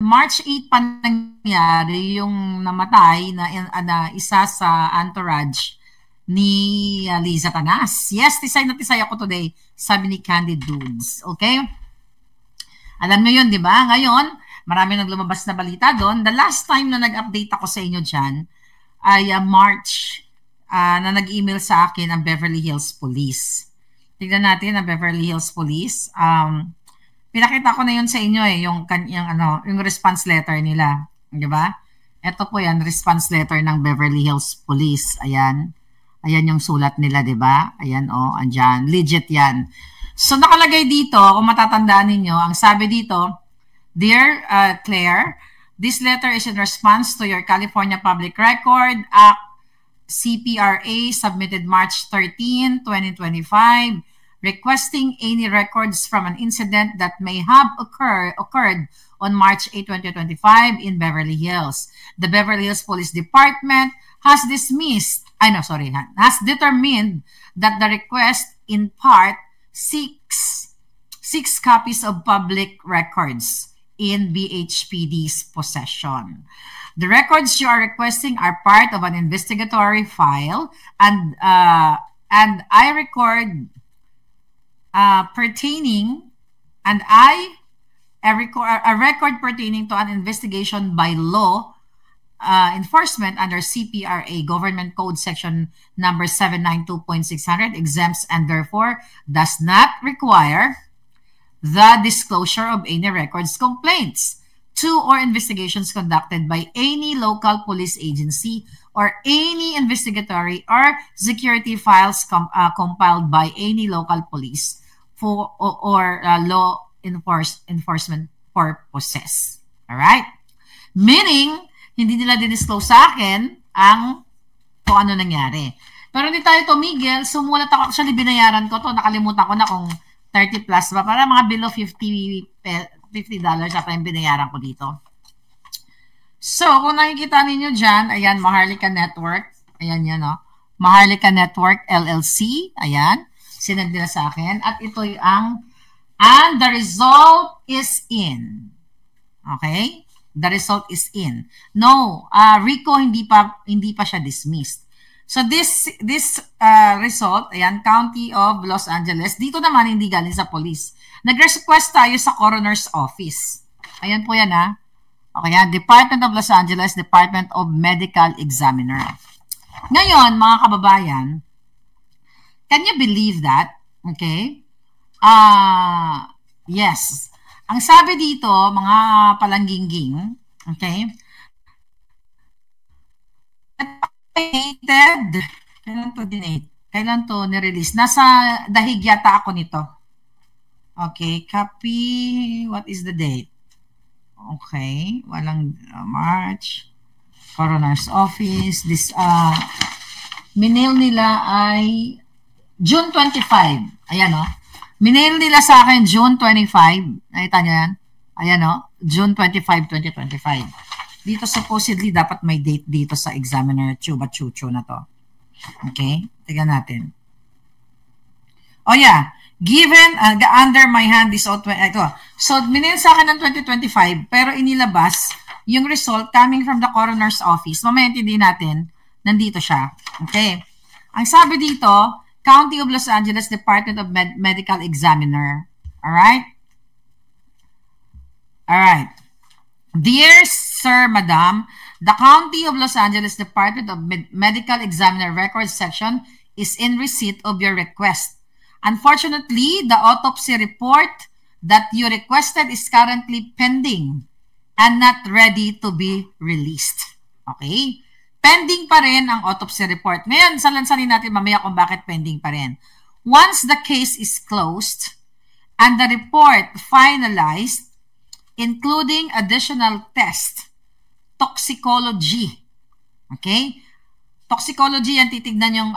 March 8 pa nangyari yung namatay na isa sa entourage ni Liza Tanas. Yes, tisay na tisay ako today, sabi ni Candy Dudes. Okay? Alam nyo yun, di ba? Ngayon, marami nang lumabas na balita doon. The last time na nag-update ako sa inyo dyan ay March na nag-email sa akin ang Beverly Hills Police. Tignan natin ang Beverly Hills Police. Pinakita ko na yun sa inyo yung response letter nila. Di ba? Ito po yan, response letter ng Beverly Hills Police. Ayan. Ayan yung sulat nila, di ba? Ayan, andyan. Legit yan. So, nakalagay dito, kung matatandaan ninyo, ang sabi dito, Dear Claire, this letter is in response to your California Public Record Act CPRA submitted March 13, 2025, requesting any records from an incident that may have occurred on March 8, 2025 in Beverly Hills. The Beverly Hills Police Department has determined that the request in part seeks 6 copies of public records in BHPD's possession. The records you are requesting are part of an investigatory file, and I record pertaining to an investigation by law enforcement under CPRA Government Code Section number 792.600 exempts and therefore does not require the disclosure of any records, complaints to or investigations conducted by any local police agency or any investigatory or security files compiled by any local police for or law enforcement purposes. All right? Meaning, hindi nila din-disclose sa akin kung ano nangyari. Pero hindi tayo tumigil. Sumulat ako. Actually, binayaran ko to. Nakalimutan ko na kung 30 plus ba. Para mga below $50 ata yung binayaran ko dito. So, kung nakikita ninyo dyan, ayan, Maharlika Network. Ayan yan, no? Maharlika Network LLC. Ayan. Sinend nila sa akin. At ito and the result is in. Okay? The result is in. No, Rico hindi pa siya dismissed. So this result, ayan, County of Los Angeles, dito naman hindi galing sa police. Nag-request tayo sa coroner's office. Ayan po yan, ha. Okay, yan, Department of Los Angeles, Department of Medical Examiner. Ngayon, mga kababayan, can you believe that? Okay? Yes. Ang sabi dito, mga palanggingging, okay, kailan to nirelease? Nasa dahig yata ako nito. Okay, copy, what is the date? Okay, walang March, Coroner's Office, this, minail nila ay June 25. Ayan, o. Minail nila sa akin June 25. Nakita niyo yan? Ayan, o. June 25, 2025. Dito supposedly dapat may date dito sa examiner chucho na to. Okay? Tignan natin. Oh yeah. Given under my hand is all ito. So, minail sa akin ng 2025 pero inilabas yung result coming from the coroner's office. Mamaya intindihin natin. Nandito siya. Okay? Ang sabi dito, County of Los Angeles Department of Medical Examiner. Alright? Alright. Dear Sir, Madam, the County of Los Angeles Department of Medical Examiner Records Section is in receipt of your request. Unfortunately, the autopsy report that you requested is currently pending and not ready to be released. Okay? Pending pa rin ang autopsy report. Ngayon, salansanin natin mamaya kung bakit pending pa rin. Once the case is closed and the report finalized, including additional test, toxicology. Okay? Toxicology, yan titignan yung,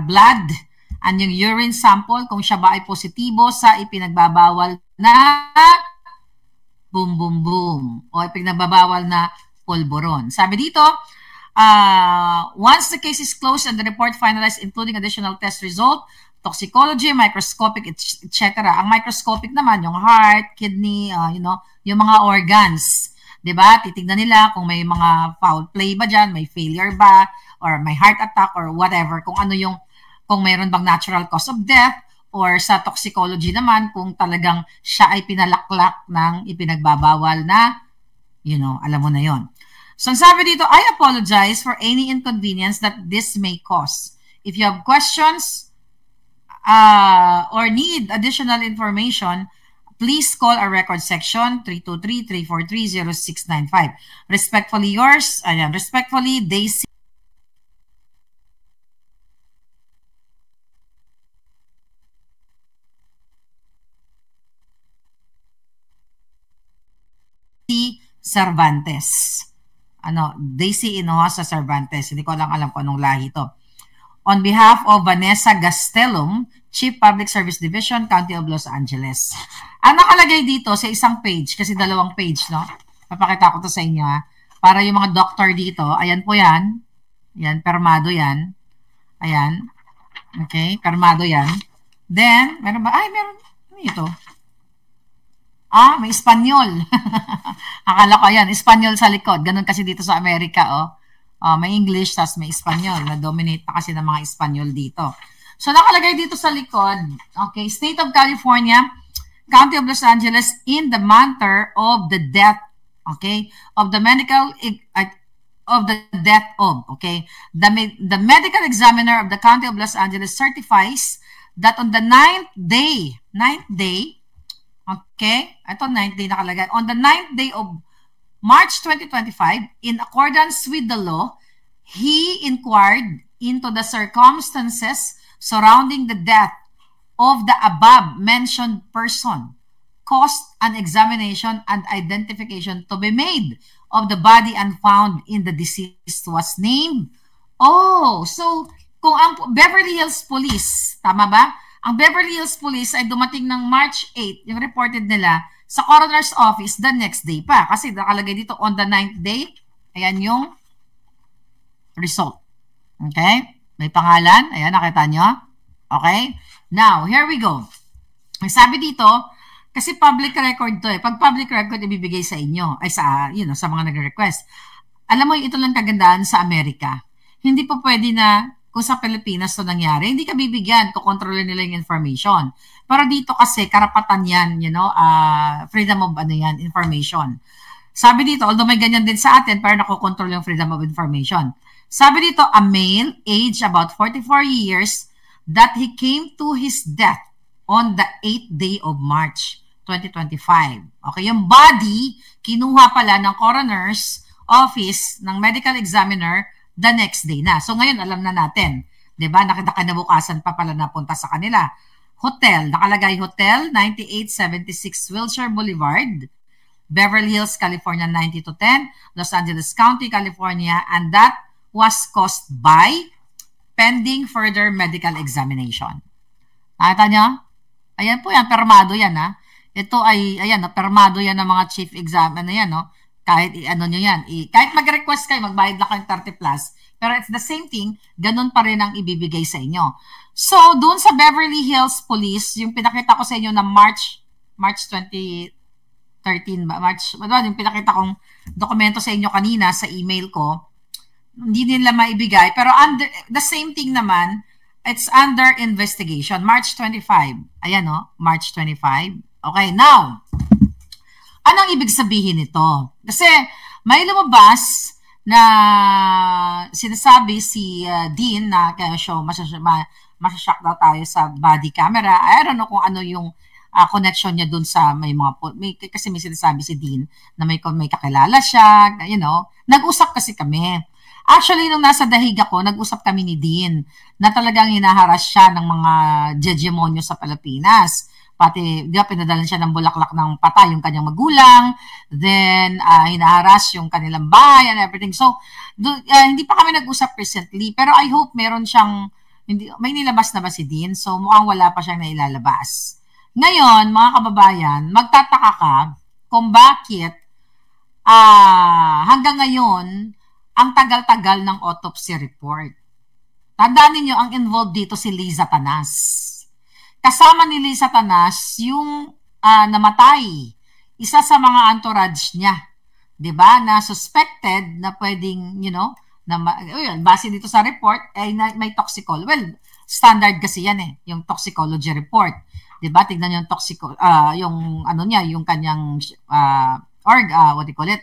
blood and yung urine sample kung siya ba ay positibo sa ipinagbabawal na boom, boom, boom. O ipinagbabawal na polvoron. Sabi dito, once the case is closed and the report finalized including additional test result, toxicology, microscopic, etc. Ang microscopic naman, yung heart, kidney, yung mga organs. Diba? Titignan nila kung may mga foul play ba dyan, may failure ba, or may heart attack, or whatever. Kung ano yung, kung mayroon bang natural cause of death, or sa toxicology naman, kung talagang siya ay pinalaklak ng ipinagbabawal na, alam mo na yon. So, sabi dito, I apologize for any inconvenience that this may cause. If you have questions or need additional information, please call our record section 323-343-0695. Respectfully yours, respectfully, Daisy Cervantes. Daisy Hinojosa Cervantes. Hindi ko lang alam kung anong lahi ito. On behalf of Vanessa Gastelum, Chief Public Service Division, County of Los Angeles. Ang nakalagay dito sa isang page, kasi dalawang page, no? Papakita ko to sa inyo, ha? Para yung mga doctor dito, ayan po yan. Ayan, permado yan. Ayan. Okay, permado yan. Then, meron ba? Ay, meron. Ano ito? May Espanyol. Akala ko yan, Espanyol sa likod. Ganun kasi dito sa Amerika, may English, tas may Espanyol. Na-dominate na kasi ng mga Espanyol dito. So, nakalagay dito sa likod, okay, State of California, County of Los Angeles, in the matter of the death, okay, of the medical, okay, the medical examiner of the County of Los Angeles certifies that on the ninth day, okay, ito 9th day nakalagay, on the 9th day of March 2025, in accordance with the law, he inquired into the circumstances surrounding the death of the above-mentioned person, caused an examination and identification to be made of the body and found in the deceased was named. So, kung ang Beverly Hills Police, tama ba? Ang Beverly Hills Police ay dumating ng March 8, yung reported nila, sa coroner's office the next day pa. Kasi nakalagay dito on the 9th day, ayan yung result. Okay? May pangalan. Ayan, nakita nyo? Okay? Now, here we go. May sabi dito, kasi public record to eh. Pag public record, ibibigay sa inyo. Ay, sa mga nagre-request. Alam mo, ito lang kagandahan sa Amerika. Hindi po pwede na, kung sa Pilipinas to nangyari, hindi ka bibigyan, kukontrolin nila yung information. Pero dito kasi, karapatan yan, freedom of information. Sabi dito, although may ganyan din sa atin, pero nakokontrol yung freedom of information. Sabi dito, a male, age about 44 years, that he came to his death on the 8th day of March 2025. Okay, yung body, kinuha pala ng coroner's office, ng medical examiner, the next day na. So ngayon, alam na natin. Diba? Nakinabukasan pa pala napunta sa kanila. Hotel, nakalagay hotel, 9876 Wilshire Boulevard, Beverly Hills, California, 9210, Los Angeles County, California, and that was caused by pending further medical examination. Nakita nyo? Ayan po yan, permado yan ha. Ito ay, ayan, permado yan ng mga chief examiner yan, no? Kahit ano nyo yan. Kahit mag-request kayo, magbayad na kayong 30 plus, pero it's the same thing, ganun pa rin ang ibibigay sa inyo. So, doon sa Beverly Hills Police, yung pinakita ko sa inyo na March 2013, yung pinakita kong dokumento sa inyo kanina sa email ko, hindi nila maibigay. Pero under, the same thing naman, it's under investigation. March 25. Ayan o, March 25. Okay, now, anong ibig sabihin nito? Kasi may lumabas na sinasabi si Dean na kaya show, masashock daw tayo sa body camera. I don't know kung ano yung connection niya dun sa may mga, kasi may sinasabi si Dean na may kakilala siya, nag-usap kasi kami. Actually, nung nasa Dahig ako, nag-usap kami ni Dean na talagang hinaharas siya ng mga hegemonyo sa Pilipinas. Pati, di ba, pinadalan siya ng bulaklak ng patay yung kanyang magulang, then hinaharas yung kanilang bahay and everything. So, hindi pa kami nag-usap recently, pero I hope meron siyang, may nilabas na ba si Dean? So, mukhang wala pa siyang nailalabas. Ngayon, mga kababayan, magtataka ka kung bakit hanggang ngayon, ang tagal-tagal ng autopsy report. Tandaan ninyo, ang involved dito si Liza Tanas. Kasama ni Liza Tanas yung namatay. Isa sa mga entourage niya. 'Di ba? Na suspected na pwedeng, na base dito sa report ay may toxicology. Well, standard kasi yan yung toxicology report. 'Di ba? Tingnan yung yung ano niya, yung kanyang what do you call it?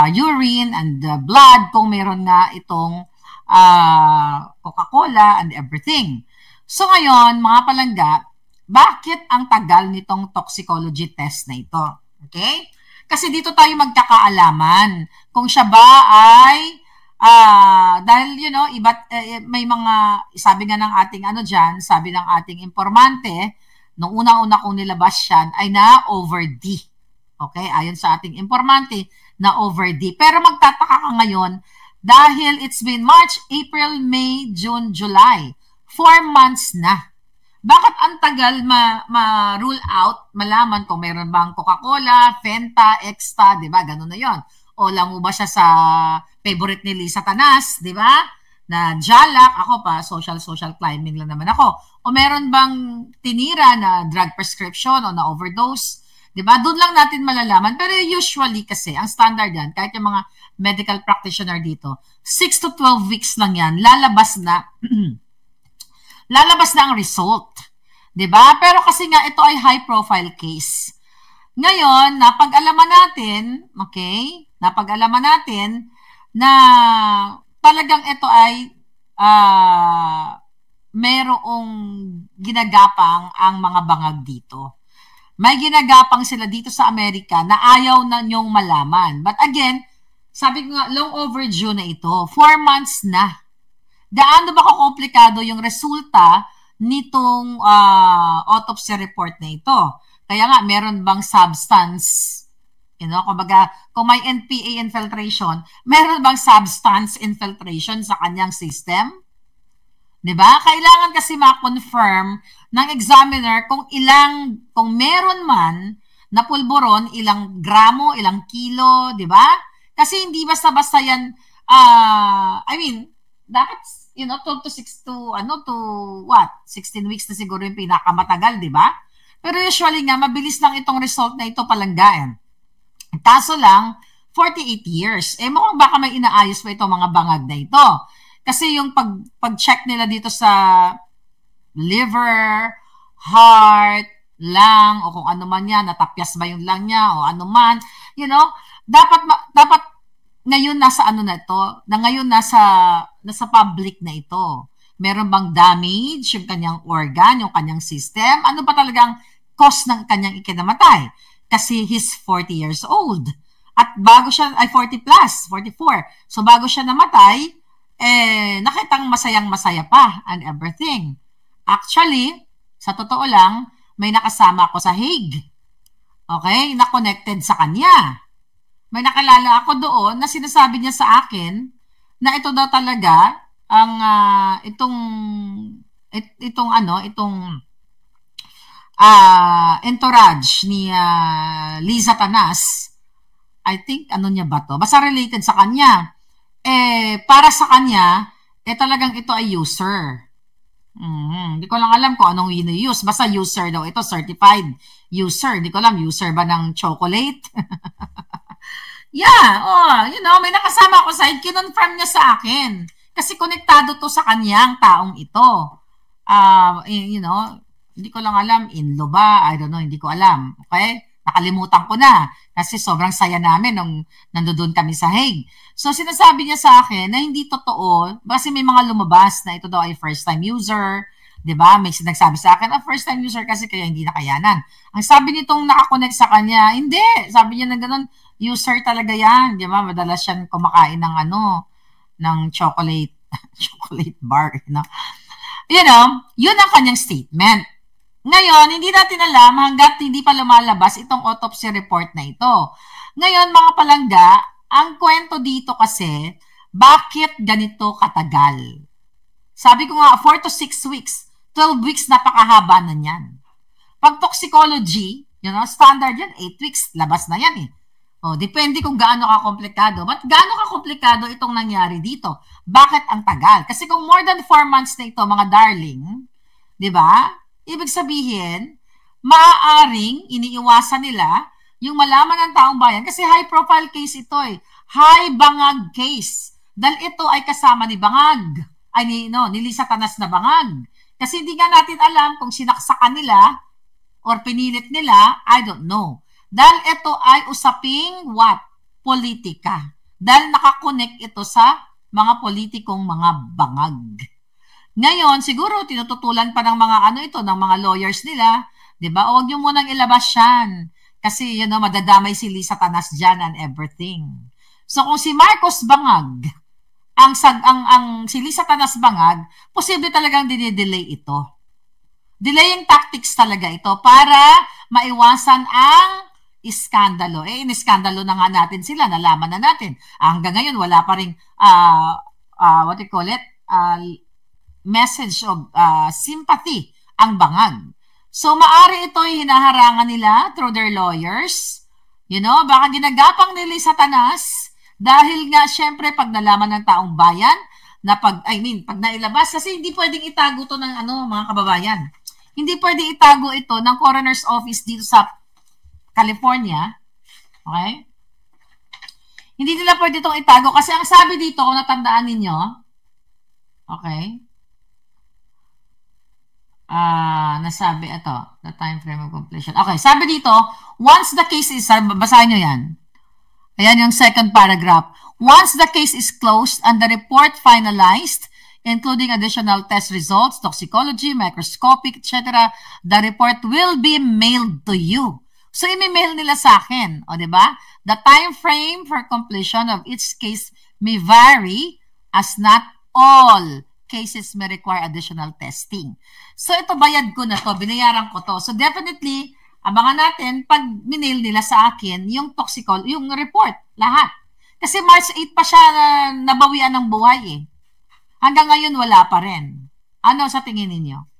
Urine and blood kung meron nga itong Coca-Cola and everything. So ngayon, mga palangga, bakit ang tagal nitong toxicology test na ito? Okay? Kasi dito tayo magkakaalaman kung siya ba ay dahil may mga sabi nga ng ating sabi ng ating informante nung unang-una kong nilabas yan ay na over D. Okay? Ayon sa ating informante na over D. Pero magtataka ka ngayon dahil it's been March, April, May, June, July. 4 months na. Bakit ang tagal ma-rule out, malaman kung mayroon bang Coca-Cola, Fenta, Exta, di ba? Ganun na yon. O lang mo ba siya sa favorite ni Liza Tanas, di ba? Na Jalak, ako pa, social climbing lang naman ako. O meron bang tinira na drug prescription o na overdose? Di ba? Doon lang natin malalaman. Pero usually kasi, ang standard yan, kahit yung mga medical practitioner dito, 6 to 12 weeks lang yan, lalabas na ang result. 'Di ba? Pero kasi nga ito ay high profile case. Ngayon, napag-alaman natin, okay? Napag-alaman natin na talagang ito ay merong ginagapang ang mga bangag dito. May ginagapang sila dito sa Amerika na ayaw na nyong malaman. But again, sabi ko nga, long overdue na ito. 4 months na. Gaano ba komplikado yung resulta nitong autopsy report na ito? Kaya nga, meron bang substance, kumbaga, kung may NPA infiltration, meron bang substance infiltration sa kanyang system? Diba? Kailangan kasi ma-confirm ng examiner kung meron man na pulburon, ilang gramo, ilang kilo, diba? Kasi hindi basta-basta yan, dapat 12 to 6 to 16 weeks na siguro yung pinakamatagal, di ba? Pero usually nga, mabilis lang itong result na ito palanggaan. Kaso lang, 48 years. Mukhang baka may inaayos pa itong mga bangag na ito. Kasi yung pag-check nila dito sa liver, heart, lung, o kung ano man yan, natapyas ba yung lung niya, o ano man, dapat ngayon nasa ngayon nasa public na ito. Meron bang damage yung kanyang organ, yung kanyang system? Ano ba talagang cause ng kanyang ikinamatay? Kasi he's 40 years old. At bago siya, 40 plus, 44. So bago siya namatay, nakitang masayang-masaya pa and everything. Actually, sa totoo lang, may nakasama ako sa Hague. Okay? Na-connected sa kanya. May nakalala ako doon na sinasabi niya sa akin na ito daw talaga ang itong entourage ni Liza Tanas. I think niya ba to? Basta related sa kanya. Para sa kanya, talagang ito ay user. Hindi ko lang alam kung anong use. Basta user daw ito, certified user. Hindi ko alam, user ba ng chocolate? Yeah, may nakasama ako sa kinonfirm niya sa akin. Kasi konektado to sa kanyang taong ito. Hindi ko lang alam, in-law ba? I don't know, hindi ko alam. Okay? Nakalimutan ko na. Kasi sobrang saya namin nung nandoon kami sa Hague. So, sinasabi niya sa akin na hindi totoo. Kasi may mga lumabas na ito daw ay first-time user. Diba? May nagsabi sa akin, first-time user kasi kaya hindi nakayanan. Ang sabi nitong nakakonect sa kanya, hindi. Sabi niya na ganun, user talaga yan. Di ba? Madalas yan kumakain ng ng chocolate bar. Yun ang kanyang statement. Ngayon, hindi natin alam hanggat hindi pa lumalabas itong autopsy report na ito. Ngayon, mga palangga, ang kwento dito kasi, bakit ganito katagal? Sabi ko nga, 4 to 6 weeks, 12 weeks, napakahaba na yan. Pag toxicology, standard yan, 8 weeks, labas na yan . O, depende kung gaano ka-komplikado. But gaano ka-komplikado itong nangyari dito? Bakit ang tagal? Kasi kung more than 4 months na ito, mga darling, di ba? Ibig sabihin, maaaring iniiwasan nila yung malaman ng taong bayan kasi high-profile case ito eh. High Bangag case. Dahil ito ay kasama ni Bangag. Ay, ni Lisa Tanas na Bangag. Kasi hindi nga natin alam kung sinaksakan nila or pinilit nila, I don't know. Dahil ito ay usaping what? Politika. Dahil nakakonect ito sa mga politikong mga bangag. Ngayon, siguro tinututulan pa ng mga ng mga lawyers nila, 'di ba? Huwag niyo munang ilabas 'yan kasi madadamay si Lisa Tanas diyan and everything. So kung si Marcos Bangag, ang si Lisa Tanas Bangag, posible talagang dinidelay ito. Delaying tactics talaga ito para maiwasan ang iskandalo. Iniskandalo na nga natin sila, nalaman na natin. Hanggang ngayon, wala pa rin, what do you call it, message of sympathy ang Bangag. So, maari ito hinaharangan nila through their lawyers. Baka ginagapang nila sa Tanas dahil nga, syempre, pag nalaman ng taong bayan, pag nailabas, kasi hindi pwedeng itago to ng mga kababayan. Hindi pwedeng itago ito ng coroner's office dito sa California, okay? Hindi nila pwede itong itago kasi ang sabi dito, kung natandaan ninyo, okay, nasabi ito, the time frame of completion. Okay, sabi dito, once the case is, basahin nyo yan. Ayan yung second paragraph. Once the case is closed and the report finalized, including additional test results, toxicology, microscopic, etc., the report will be mailed to you. So, imi-mail nila sa akin. O, diba? The time frame for completion of each case may vary as not all cases may require additional testing. So, ito bayad ko na to. Binayaran ko to. So, definitely, abangan natin pag minail nila sa akin yung toxicology, yung report, lahat. Kasi March 8 pa siya nabawian ng buhay eh. Hanggang ngayon, wala pa rin. Ano sa tingin ninyo?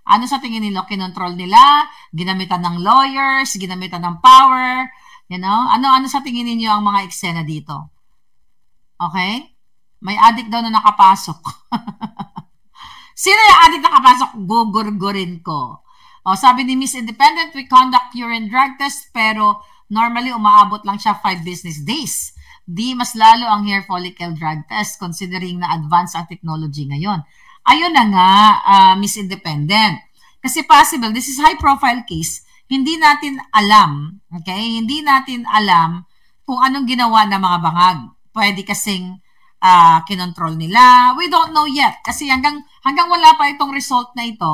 Ano sa tingin nila? Kinontrol nila? Ginamitan ng lawyers? Ginamitan ng power? Ano sa tingin ninyo ang mga eksena dito? Okay? May addict daw na nakapasok. Sino yung addict nakapasok? Gugurgurin ko. Sabi ni Miss Independent, we conduct urine drug test pero normally umaabot lang siya 5 business days. Di mas lalo ang hair follicle drug test considering na advanced ang technology ngayon. Ayun na nga, Miss Independent. Kasi possible, this is high profile case, hindi natin alam, okay? Hindi natin alam kung anong ginawa ng mga bangag. Pwede kasing kinontrol nila. We don't know yet. Kasi hanggang wala pa itong result na ito.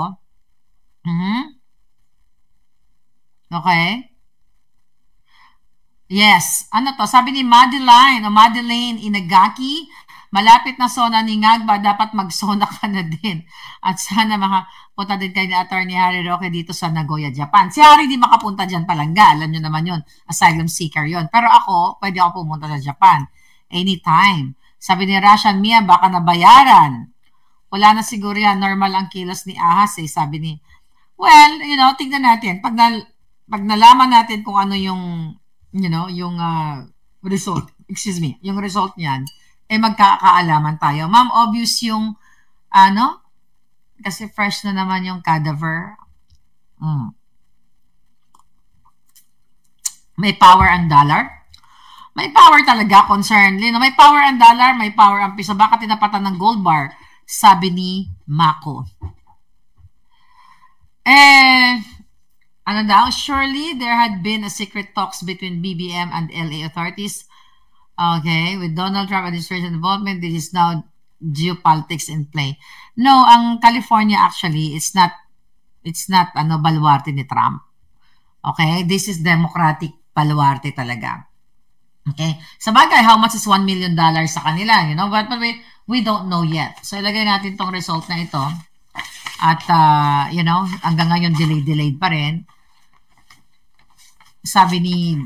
Okay? Yes. Ano to? Sabi ni Madeline Inagaki, malapit na sona ni Ngagba, dapat mag-sona ka na din. At sana makapunta din kayo ni Attorney Harry Roque dito sa Nagoya, Japan. Si Harry di makapunta dyan palangga. Alam nyo naman yun. Asylum seeker yun. Pero ako, pwede ako pumunta sa Japan. Anytime. Sabi ni Rashan Mia, baka nabayaran. Wala na siguro yan. Normal ang kilos ni Ahas eh. Sabi ni, well, tignan natin. Pag nalaman natin kung ano yung, yung result. Excuse me. Yung result niyan. Magkakaalaman tayo. Ma'am, obvious yung, kasi fresh na naman yung cadaver. May power ang dollar? May power talaga, concern. May power ang dollar, may power ang piso. Baka tinapatan ng gold bar, sabi ni Mako. Surely there had been a secret talks between BBM and LA authorities. Okay, with Donald Trump administration involvement, this is now geopolitics in play. No, ang California actually, it's not baluarte ni Trump. Okay, this is democratic baluarte talaga. Okay, sa bagay, how much is $1 million sa kanila, but we don't know yet. So ilagay natin tong result na ito. At, hanggang ngayon delayed pa rin. Sabi ni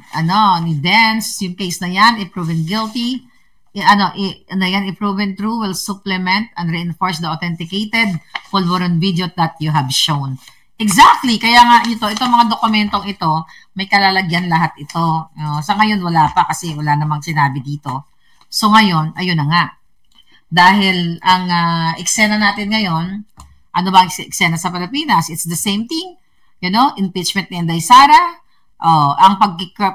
Dance, yung case na yan, if proven guilty, if proven true, will supplement and reinforce the authenticated Polvoron video that you have shown. Exactly. Kaya nga itong mga dokumentong ito, may kalalagyan lahat ito. Sa ngayon, wala pa kasi wala namang sinabi dito. So ngayon, ayun na nga. Dahil ang eksena natin ngayon, ano ba ang eksena sa Pilipinas? It's the same thing. Impeachment ni Inday Sara, ang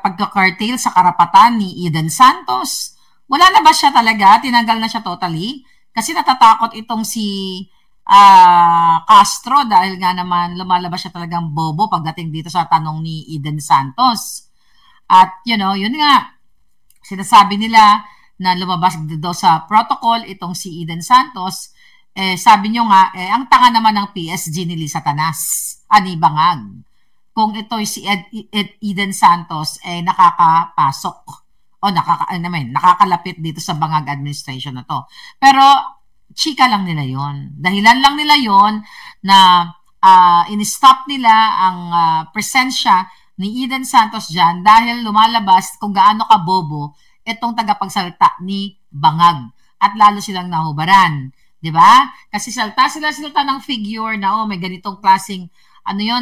pagka-curtail sa karapatan ni Eden Santos. Wala na ba siya talaga? Tinanggal na siya totally? Kasi natatakot itong si Castro dahil nga naman lumalabas siya talagang bobo pagdating dito sa tanong ni Eden Santos. At yun nga, sinasabi nila na lumabas daw sa protocol itong si Eden Santos, sabi nyo nga, ang tanga naman ng PSG ni Lisa Tanas, ani bangag. Kung ito si Eden Santos, nakakapasok o nakakalapit dito sa bangag administration na to. Pero, chika lang nila yon. Dahilan lang nila yon na in-stop nila ang presensya ni Eden Santos dyan dahil lumalabas kung gaano kabobo itong tagapagsalita ni Bangag at lalo silang nahubaran. 'Di ba? Kasi salta ng figure na may ganitong klaseng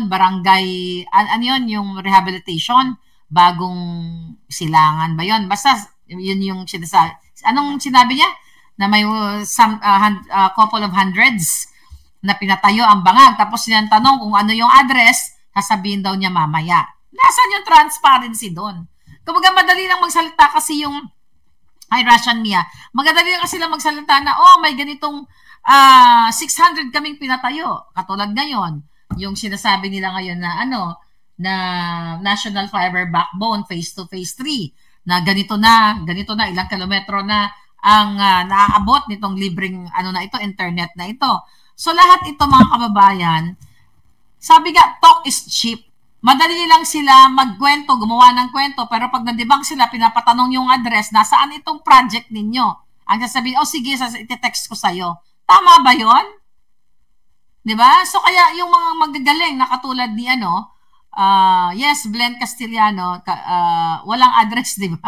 barangay, yung rehabilitation, bagong silangan ba yon? Basta yun yung sinasabi. Anong sinabi niya? Na may couple of hundreds na pinatayo ang Bangag. Tapos siya tanong kung ano yung address, sasabihin daw niya mamaya. Nasaan yung transparency doon? Kumbaga madali lang magsalita kasi yung Russian Mia. Madali lang kasi lang magsalita na may ganitong 600 kaming pinatayo. Katulad ngayon, yung sinasabi nila ngayon na na National Fiber Backbone Phase 2, Phase 3 na ganito na ilang kilometro na ang naaabot nitong libreng internet na ito. So lahat ito mga kababayan, sabi nga talk is cheap. Madali lang sila magkwento, gumawa ng kwento, pero pag nadibang sila, pinapatanong yung address, nasaan itong project ninyo? Ang sasabihin, sige, iti-text ko sa'yo. Tama ba yon? Diba? So kaya yung mga magagaling na katulad ni yes, Glenn Castellano, walang address, diba?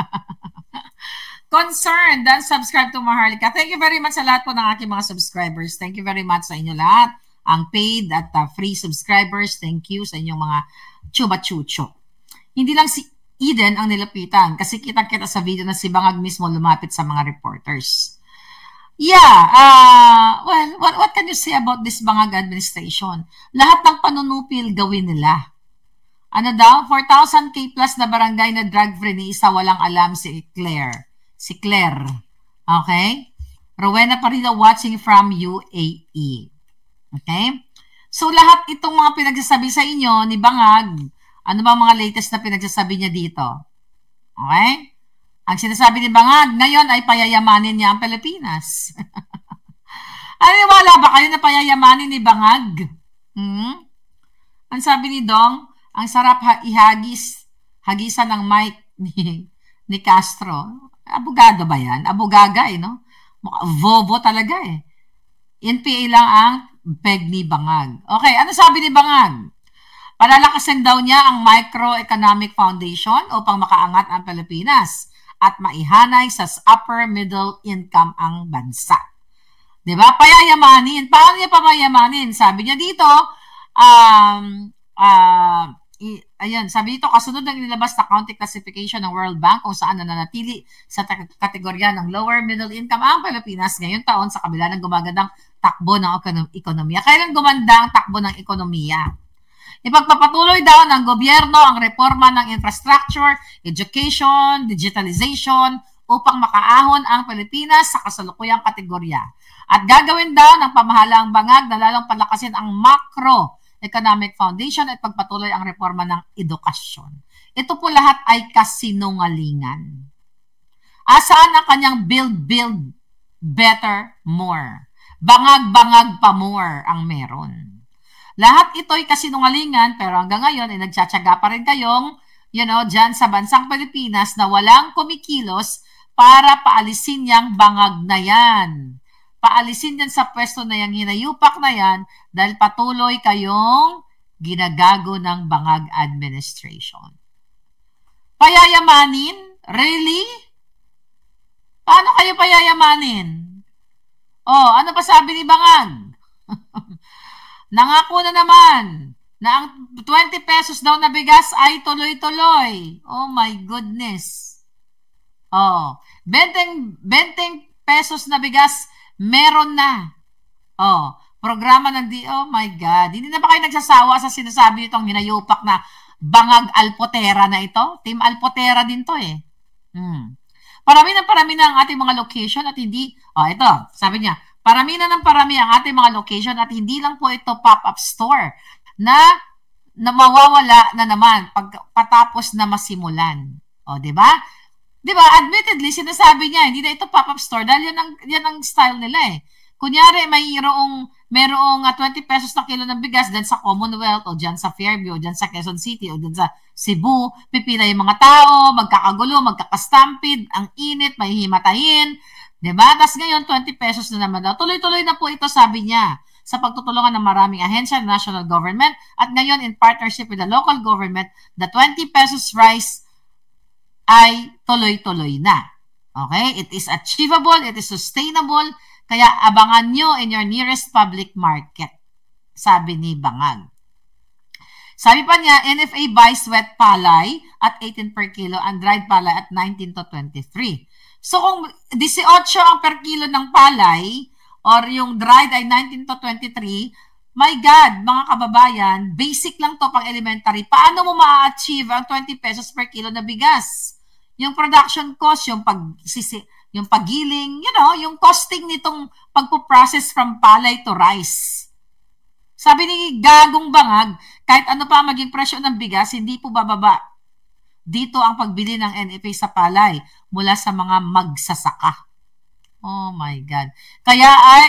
Concerned, then subscribe to Maharlika. Thank you very much sa lahat po ng aking mga subscribers. Thank you very much sa inyo lahat. Ang paid at free subscribers, thank you sa inyong mga chuba-chucho. Hindi lang si Eden ang nilapitan kasi kita-kita sa video na si Bangag mismo lumapit sa mga reporters. Yeah, well, what can you say about this Bangag administration? Lahat ng panunupil gawin nila. Ano daw? 4,000K plus na barangay na drug-free ni isa walang alam si Claire. Si Claire. Okay? Rowena Parida watching from UAE. Okay? So, lahat itong mga pinagsasabi sa inyo ni Bangag, ano ba mga latest na pinagsasabi niya dito? Okay? Ang sinasabi ni Bangag, ngayon ay payayamanin niya ang Pilipinas. Wala ba kayo na payayamanin ni Bangag? Ang sabi ni Dong, ang sarap hagisan ng mic ni Castro. Abogado ba yan? Abogaga no? Vovo talaga NPA lang ang peg ni Bangag. Okay, ano sabi ni Bangag? Palalakasin daw niya ang Microeconomic Foundation upang makaangat ang Pilipinas at maihanay sa upper middle income ang bansa. Diba? Payayamanin. Paano niya pamayamanin? Sabi niya dito, ayun, sabi dito, kasunod ng nilabas na county classification ng World Bank kung saan nananatili sa kategorya ng lower middle income ang Pilipinas ngayong taon sa kabila ng gumagandang takbo ng ekonomiya. Kailan gumanda ang takbo ng ekonomiya? Ipagpapatuloy daw ng gobyerno ang reforma ng infrastructure, education, digitalization upang makaahon ang Pilipinas sa kasalukuyang kategorya. At gagawin daw ng pamahalaang Bangag na lalong palakasin ang Macroeconomic Foundation at pagpatuloy ang reforma ng edukasyon. Ito po lahat ay kasinungalingan. Asaan ang kanyang build better, more? Bangag-bangag pa more ang meron. Lahat ito ay kasinungalingan pero hanggang ngayon ay nagtsatsaga pa rin kayong, dyan sa bansang Pilipinas na walang kumikilos para paalisin yang Bangag na yan. Paalisin yan sa pwesto na yang hinayupak na yan dahil patuloy kayong ginagago ng Bangag administration. Payayamanin? Really? Paano kayo payayamanin? Ano pa sabi ni Bangag? Nangako na naman na ang 20 pesos daw na bigas ay tuloy-tuloy. Oh my goodness. Oh, 20 pesos na bigas meron na. Oh, programa ng oh my God. Hindi na ba kayo nagsasawa sa sinasabi nitong hinayupak na bangag Alpotera na ito? Team Alpotera din to eh. Parami na ang ating mga location at hindi, ito, sabi niya, parami ng parami ang ating mga location at hindi lang po ito pop-up store na mawawala na naman patapos na masimulan. O, di ba? Di ba? Admittedly, sinasabi niya, hindi na ito pop-up store dahil yan ang style nila eh. Kunyari, merong 20 pesos na kilo ng bigas dyan sa Commonwealth o dyan sa Fairview o dyan sa Quezon City o dyan sa Cebu, pipila yung mga tao, magkakagulo, magkakastampid, ang init, may himatayin, diba? Tapos ngayon, 20 pesos na naman daw. Tuloy-tuloy na po ito, sabi niya, sa pagtutulungan ng maraming ahensya ng national government at ngayon in partnership with the local government, the 20 pesos rice ay tuloy-tuloy na. Okay? It is achievable, it is sustainable, kaya abangan nyo in your nearest public market, sabi ni Bangag. Sabi pa niya, NFA buys wet palay at 18 per kilo and dried palay at 19 to 23. So kung 18 ang per kilo ng palay or yung dried ay 19 to 23, my God, mga kababayan, basic lang to pang elementary. Paano mo ma-achieve ang 20 pesos per kilo na bigas? Yung production cost, yung paggiling, yung costing nitong pagpo-process from palay to rice. Sabi ni Gagong Bangag, kahit ano pa maging presyo ng bigas, hindi po bababa. Dito ang pagbili ng NFA sa palay mula sa mga magsasaka. Oh my God.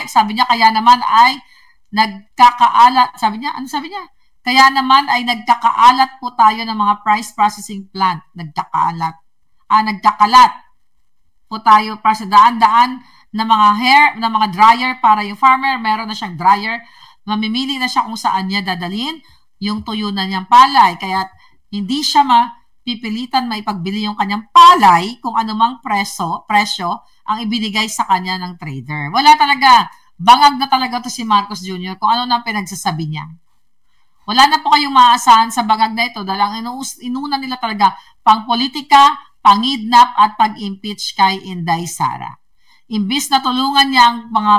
Sabi niya, kaya naman ay nagkakaalat. Sabi niya, ano sabi niya? Kaya naman ay nagkakaalat po tayo ng mga price processing plant. Nagkakalat po tayo para sa daan-daan na mga dryer para yung farmer, meron na siyang dryer, mamimili na siya kung saan niya dadalhin yung tuyo na niyang palay, kaya hindi siya mapipilitan maipagbili yung kanyang palay kung anumang presyo ang ibinigay sa kanya ng trader. Wala talaga, bangag na talaga to si Marcos Jr. kung ano na pinagsasabi niya. Wala na po kayong maaasahan sa bangag na ito dahil ang inuna nila talaga pang politika, pangidnap at pag-impeach kay Inday Sara. Imbis na tulungan niya ang mga,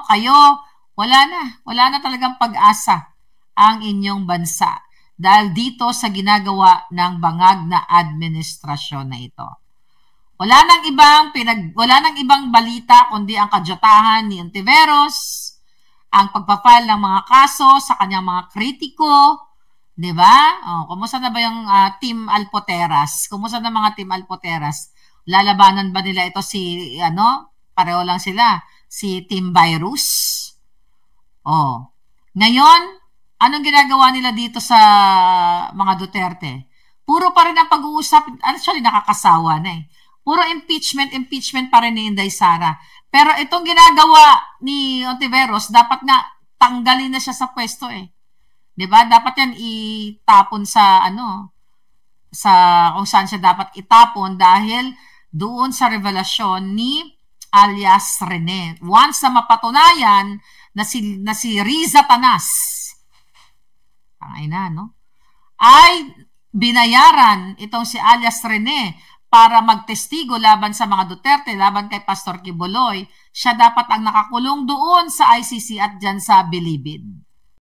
kayo, wala na talagang pag-asa ang inyong bansa dahil dito sa ginagawa ng bangag na administrasyon na ito. Wala nang ibang balita kundi ang kadyatahan ni Ontiveros, ang pagpapile ng mga kaso sa kanyang mga kritiko, diba? Kumusta na ba yung Team Alpoteras? Kumusta na mga Team Alpoteras? Lalabanan ba nila ito pareho lang sila, si Team Virus? Ngayon, anong ginagawa nila dito sa mga Duterte? Puro pa rin ang pag-uusap, actually nakakasawa na eh. Puro impeachment pa rin ni Inday Sara. Pero itong ginagawa ni Ontiveros, dapat nga tanggalin na siya sa pwesto eh. 'Di ba? Dapat 'yan itapon sa kung saan siya dapat itapon dahil doon sa revelasyon ni alias Rene. Once na mapatunayan na si Riza Tanas, ay binayaran itong si alias Rene para magtestigo laban sa mga Duterte, laban kay Pastor Kibuloy, siya dapat ang nakakulong doon sa ICC at dyan sa Bilibid.